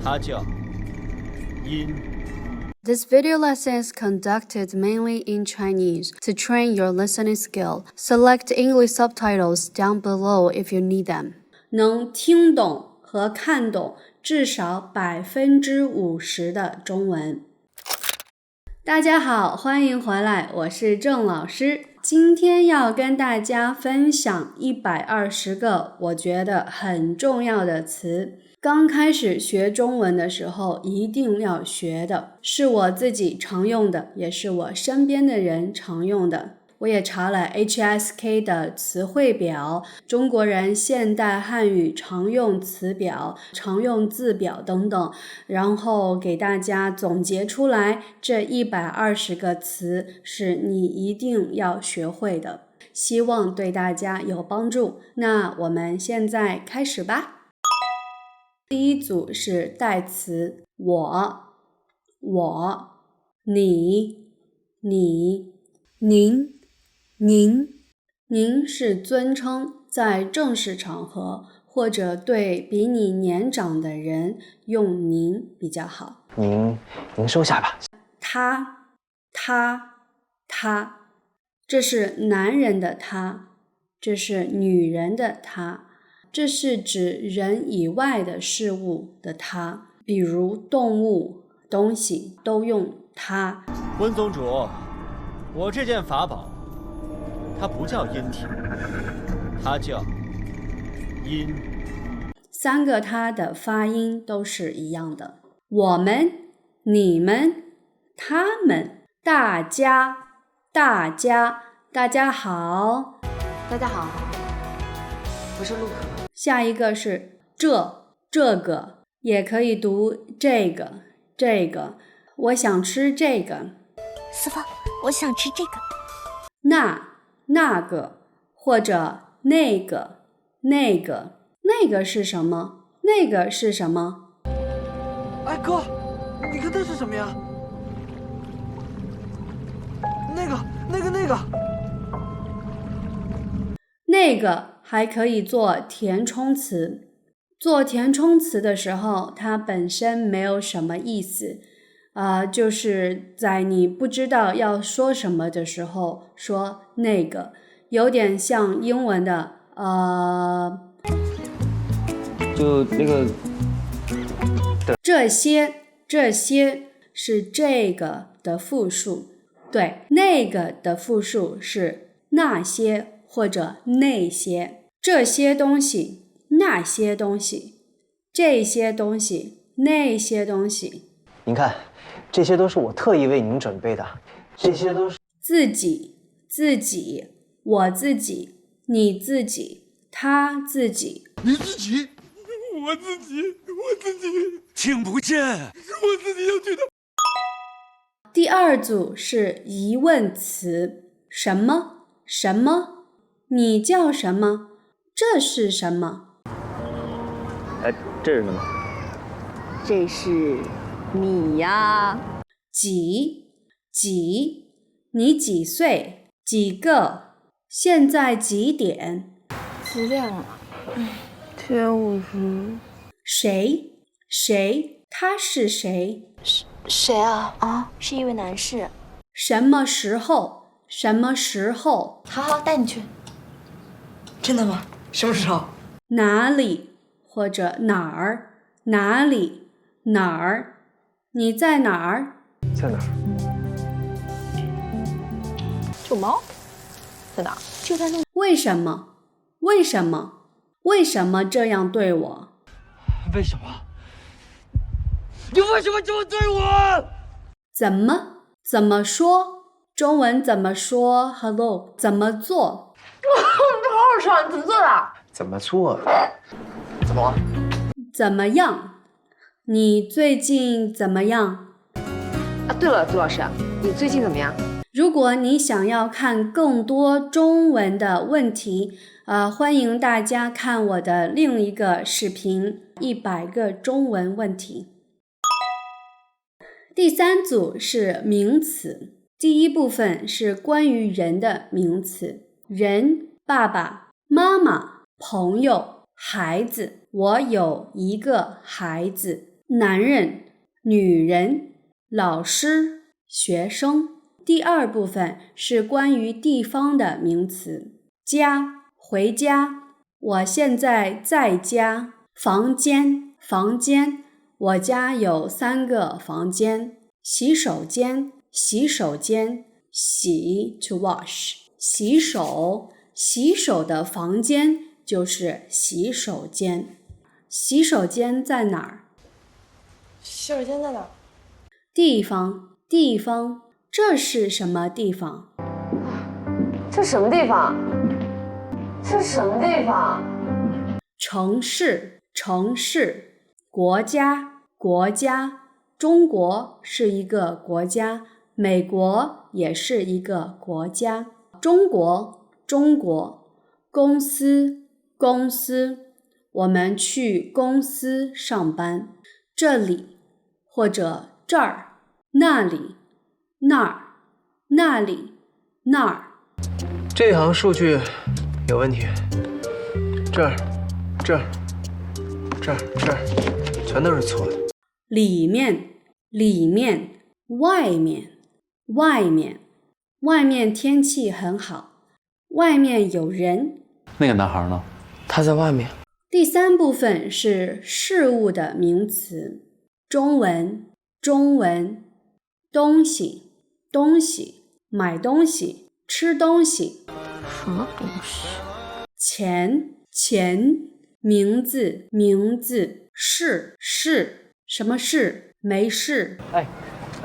它叫音。 This video lesson is conducted mainly in Chinese. To train your listening skill, select English subtitles down below if you need them. 能听懂和看懂至少50%的中文。大家好，欢迎回来，我是郑老师。今天要跟大家分享120个我觉得很重要的词。刚开始学中文的时候一定要学的，是我自己常用的，也是我身边的人常用的。我也查了 HSK 的词汇表，中国人现代汉语常用词表、常用字表等等，然后给大家总结出来，这120个词是你一定要学会的，希望对大家有帮助。那我们现在开始吧。第一组是代词我、你、您、您是尊称，在正式场合或者对比你年长的人用您比较好。您收下吧。他，这是男人的他，这是女人的她，这是指人以外的事物的他，比如动物、东西都用他。温宗主，我这件法宝，它不叫阴体，它叫阴。3个它的发音都是一样的。我们、你们、他们、大家、大家好。大家好，我是陆可。下一个是这个，也可以读这个。我想吃这个。师傅，我想吃这个。那个，或者那个是什么？那个是什么？哎哥，你看那是什么呀？那个还可以做填充词。做填充词的时候，它本身没有什么意思，就是在你不知道要说什么的时候说那个，有点像英文的就那个这些是这个的复数，对，那个的复数是那些或者那些。这些东西，那些东西，这些东西，那些东西。您看，这些都是我特意为您准备的，这些都是自己，我自己，你自己，他自己。你自己，我自己，听不见，是我自己要去的。第二组是疑问词，什么？你叫什么？这是什么？这是什么？这是你呀。几？你几岁？几个？现在几点？几点了？天50。谁？他是谁？谁啊？是一位男士。什么时候？好，带你去。真的吗？什么时候？哪里或者哪儿？哪里？哪儿？你在哪儿？在哪儿？这猫在哪？就在那。为什么这样对我？为什么？你为什么这么对我？怎么说？中文怎么说 ？Hello， 怎么做？好好吃啊！你怎么做的？怎么做？怎么了？怎么样？你最近怎么样？对了，杜老师，你最近怎么样？如果你想要看更多中文的问题，欢迎大家看我的另一个视频，100个中文问题。第3组是名词，第一部分是关于人的名词，人、爸爸、妈妈、朋友、孩子。我有一个孩子。男人、女人、老师、学生。第二部分是关于地方的名词，家、回家，我现在在家，房间、房间，我家有3个房间，洗手间、洗手间，洗 to wash， 洗手，洗手的房间就是洗手间。洗手间在哪儿？洗手间在哪儿？地方，地方，这是什么地方？这什么地方？这什么地方？城市，城市，国家，国家，中国是一个国家，美国也是一个国家。中国，中国，公司，公司，我们去公司上班。这里，或者这儿，那里，那儿，那里，那儿。这行数据有问题，这儿、这儿、这儿、这儿，全都是错的。里面，里面，外面，外面，外面天气很好，外面有人。那个男孩呢？他在外面。第三部分是事物的名词，中文，中文，东西，东西，买东西，吃东西。什么东西？钱，钱，名字，名字，事，事，什么事？没事。哎，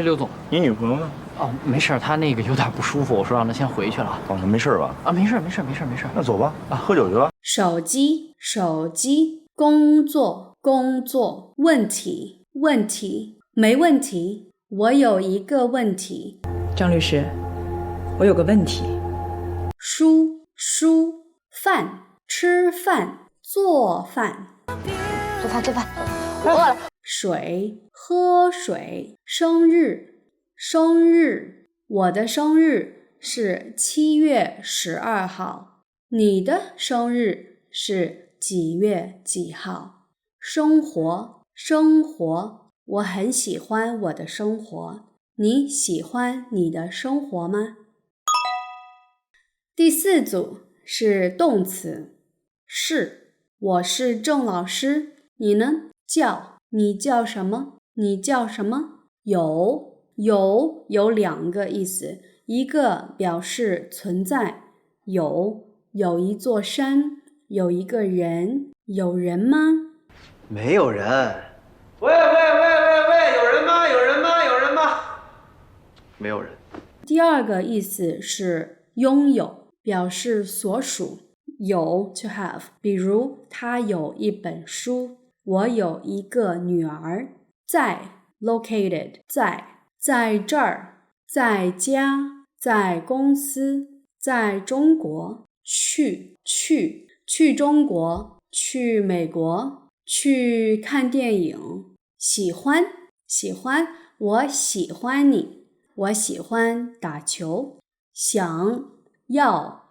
刘总，你女朋友呢？哦，没事，她那个有点不舒服，我说让她先回去了。哦，没事吧？啊，没事。那走吧，喝酒去了。手机，手机，工作，工作，问题，问题，没问题。我有一个问题。张律师，我有个问题。书，书，饭，吃饭，做饭。做饭，做饭，我饿了。水，喝水，生日，生日，我的生日是7月12号，你的生日是几月几号？生活，生活，我很喜欢我的生活，你喜欢你的生活吗？第四组是动词，是，我是郑老师，你呢？叫，你叫什么？你叫什么？有2个意思，一个表示存在，有一座山，有一个人，有人吗？没有人。喂，有人吗？有人吗？有人吗？没有人。第二个意思是拥有，表示所属，有 to have， 比如他有一本书，我有一个女儿。在 located， 在这儿，在家，在公司，在中国。去中国，去美国，去看电影。喜欢，我喜欢你，我喜欢打球。想要，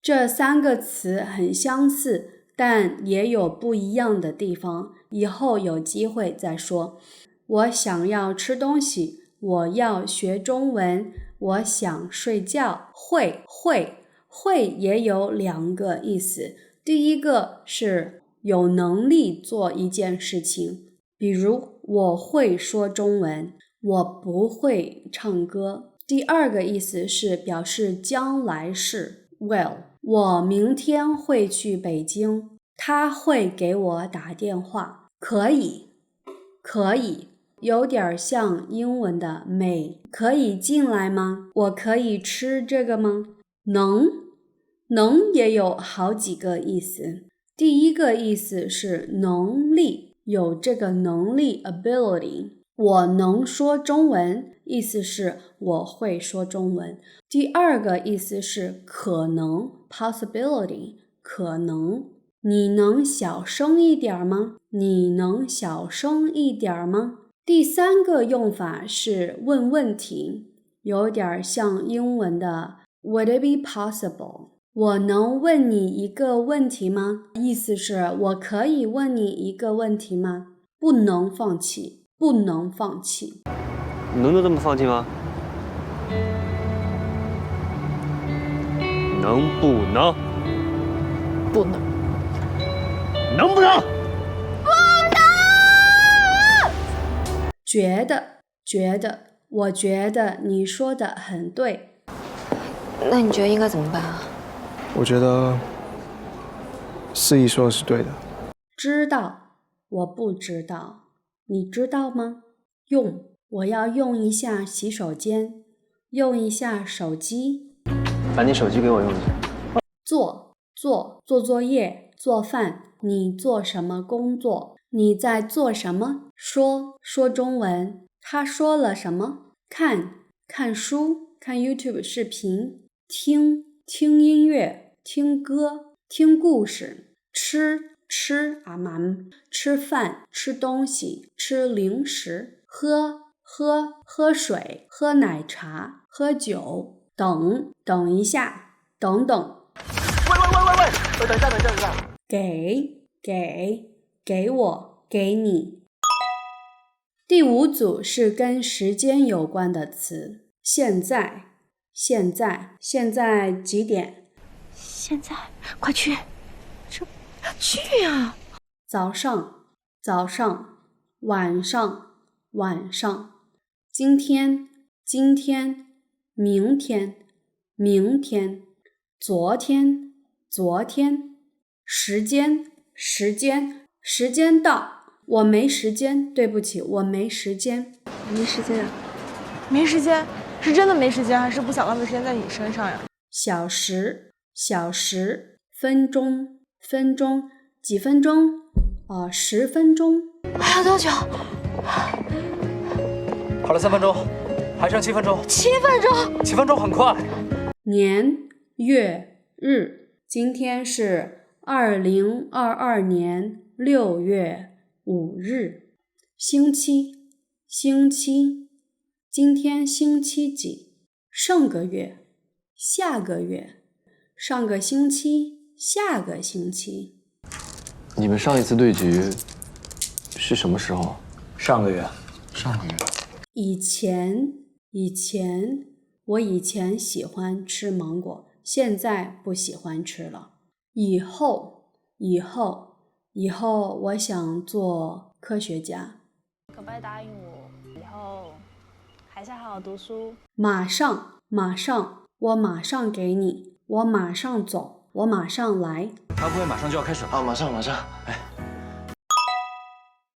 这3个词很相似，但也有不一样的地方，以后有机会再说。我想要吃东西，我要学中文，我想睡觉。会也有2个意思，第一个是有能力做一件事情，比如我会说中文，我不会唱歌。第二个意思是表示将来式 will， 我明天会去北京，他会给我打电话。可以，有点像英文的 may， 可以进来吗？我可以吃这个吗？能也有好几个意思。第一个意思是能力，有这个能力 ability， 我能说中文，意思是我会说中文。第二个意思是可能 possibility， 可能。你能小声一点吗？你能小声一点吗？第三个用法是问问题，有点像英文的 Would it be possible？ 我能问你一个问题吗？意思是我可以问你一个问题吗？不能放弃，不能放弃。能就这么放弃吗？能不能？不能。能不能？觉得，我觉得你说的很对。那你觉得应该怎么办啊？我觉得思怡说的是对的。知道，我不知道，你知道吗？我要用一下洗手间，用一下手机。把你手机给我用一下。做作业，做饭。你做什么工作？你在做什么？说中文。他说了什么？看书，看 YouTube 视频，听音乐，听歌，听故事，吃饭，吃东西，吃零食，喝水，喝奶茶，喝酒，等一下，等。喂，等一下。给我，给你。第5组是跟时间有关的词。现在几点？现在，快去！去呀！早上，晚上。今天，明天。昨天。时间到。我没时间，对不起，我没时间。没时间啊？没时间，是真的没时间，还是不想浪费时间在你身上呀？小时，分钟，几分钟？10分钟。还要多久？好了，3分钟，还剩7分钟。7分钟？7分钟很快。年月日，今天是2022年6月5日。星期，今天星期几？上个月，下个月，上个星期，下个星期。你们上一次对局是什么时候？上个月。以前，我以前喜欢吃芒果，现在不喜欢吃了。以后，我想做科学家。可不可以答应我，以后还是好好读书？马上，我马上给你，我马上走，我马上来。他不会马上就要开始了啊？马上。哎。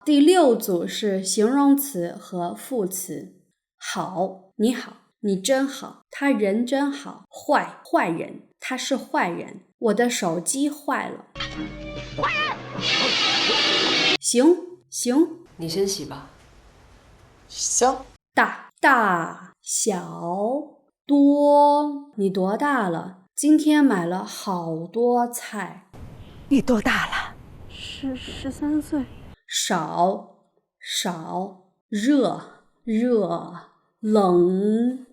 第6组是形容词和副词。好，你好，你真好，他人真好。坏人，他是坏人。我的手机坏了。坏人。行，你先洗吧。行。大小多，你多大了？今天买了好多菜。你多大了？13岁。少，热，冷，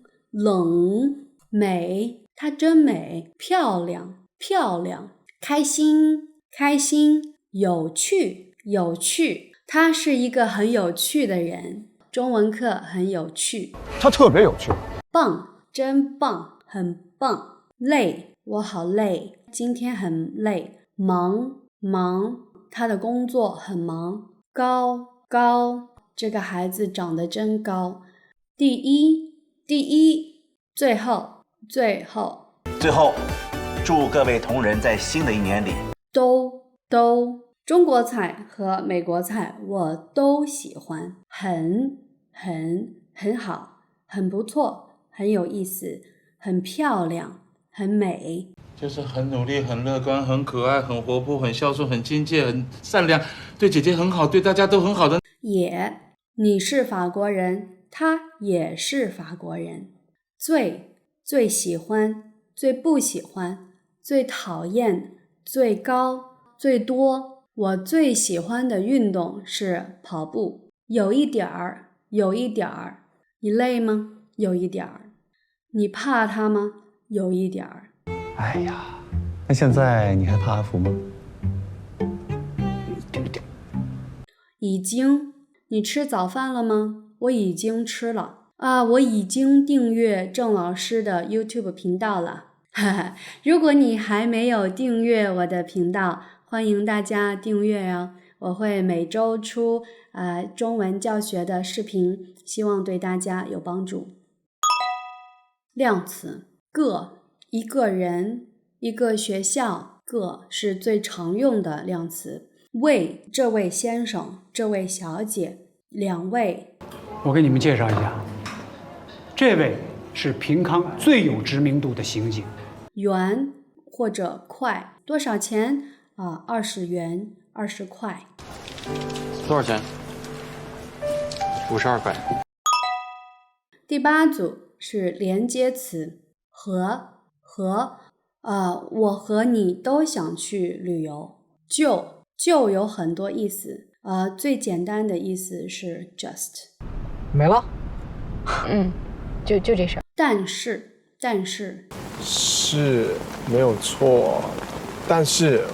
美，她真美。漂亮，开心，有趣，他是一个很有趣的人。中文课很有趣。他特别有趣。棒，真棒，很棒。累，我好累，今天很累。忙，他的工作很忙。高，这个孩子长得真高。第一，最后，祝各位同仁在新的一年里都中国菜和美国菜我都喜欢，很好，很不错，很有意思，很漂亮，很美。就是很努力，很乐观，很可爱，很活泼，很孝顺，很亲切，很善良，对姐姐很好，对大家都很好的。你是法国人，他也是法国人。最喜欢，最不喜欢，最讨厌，最高，最多。我最喜欢的运动是跑步。有一点儿。你累吗？有一点儿。你怕他吗？有一点儿。哎呀，那现在你还怕阿福吗？已经，你吃早饭了吗？我已经吃了。我已经订阅郑老师的 YouTube 频道了。哈哈，如果你还没有订阅我的频道，欢迎大家订阅哦。我会每周出中文教学的视频，希望对大家有帮助。量词个，一个人，一个学校，个是最常用的量词。位，这位先生，这位小姐，两位。我给你们介绍一下，这位是平康最有知名度的刑警。元或者块，多少钱？20元，20块。多少钱？52块。第8组是连接词，和，我和你都想去旅游。就有很多意思，最简单的意思是 just。没了。就这事儿。但是是没有错，但是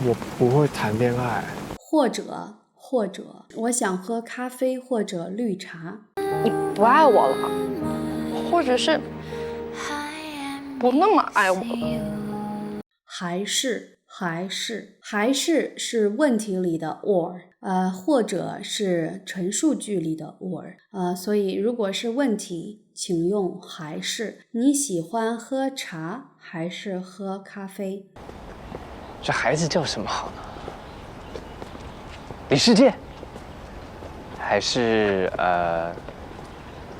我不会谈恋爱。或者，我想喝咖啡或者绿茶。你不爱我了，或者是不那么爱我了。还是问题里的 or， 或者是陈述句里的 or， 所以如果是问题，请用还是。你喜欢喝茶还是喝咖啡？这孩子叫什么好呢？李世界，还是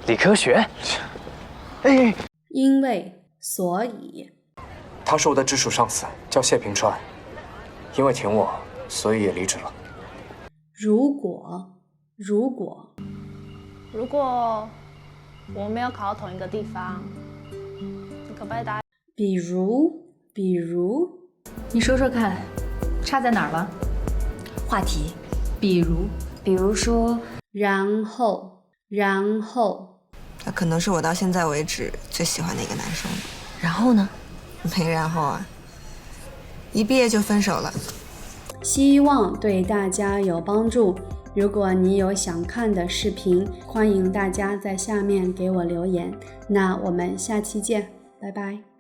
理科学？因为，所以。他是我的直属上司，叫谢平川，因为挺我，所以也离职了。如果我们没有考到同一个地方，你可不可以答？比如，你说说看，差在哪儿了？话题，比如说，然后，他可能是我到现在为止最喜欢的一个男生。然后呢？没然后啊，一毕业就分手了。希望对大家有帮助。如果你有想看的视频，欢迎大家在下面给我留言。那我们下期见，拜拜。